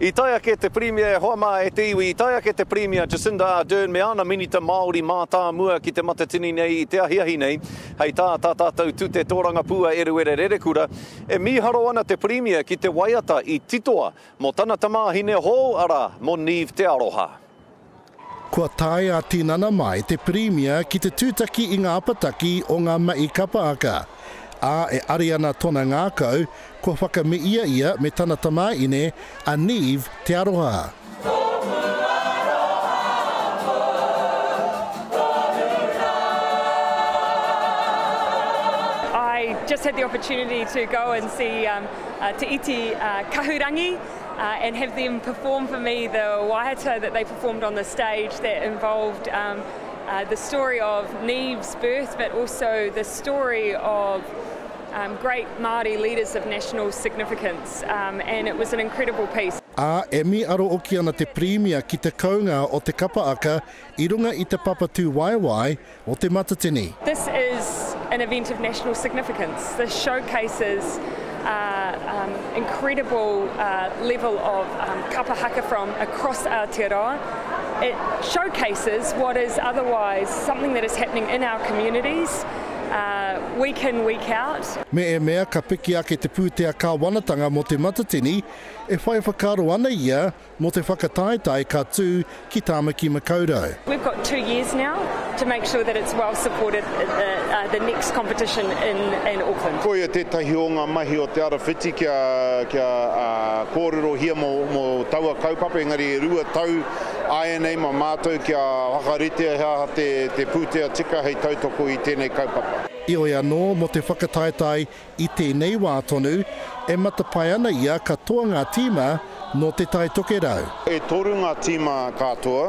I taia ke te Premier Hoama e te iwi, I taia ke te Premier Jacinda Ardern me ana minita Māori mātā mua ki te matatini nei I te ahiahi nei. Hei tātou tu te tōranga pua eruere rerekura. E miharo ana te Premier ki te waiata I titoa mo tana tamāhine hō ara mo Nive Te Aroha. Kua tae a tinana mai te Premier ki te tūtaki I ngā apataki o ngā mai kapa aka. A e ari ana tona ngākau, kua whakamiia ia me tana tamāine a Nive Te Aroha. I just had the opportunity to go and see Te Iti Kahurangi and have them perform for me the waiata that they performed on the stage that involved the story of Nive's birth, but also the story of great Māori leaders of national significance, and it was an incredible piece. A e mi aro oki ana te Premier ki te kaunga o te kapa aka I runga I te papatū waiwai o te matatini. This is an event of national significance. This showcases incredible level of kapa haka from across Aotearoa. It showcases what is otherwise something that is happening in our communities week in, week out. Me e mea ka piki ake te pūtea kāwanatanga mo te matatini, e whai whakaro ana ia mo te whakataetai ka tū ki Tāmaki Makaurau. We've got 2 years now to make sure that it's well supported at the next competition in Auckland. Koia tētahi o ngā mahi o te arawhiti kia kōrero hia mo taua kaupapa, engari e rua tau aia nei ma mātou kia whakarite hea te pūtea tika hei tautoko I tēnei kaupapa. I oi anō mo te whakataetai I tēnei wā tonu, e matapai ana ia katoa ngā tīma no te tai toke rau. E toru ngā tīma katoa,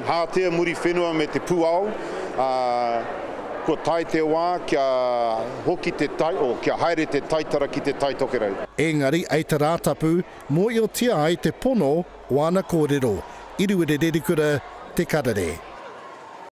hātea muri whenua me te pūao, ko tai te wā kia hoki te tai, o kia haere te taitara ki te tai toke rau. Engari, ei te rātapu, mō I o tia ai te pono o ana kōrero. Iruere rerekura, te karare.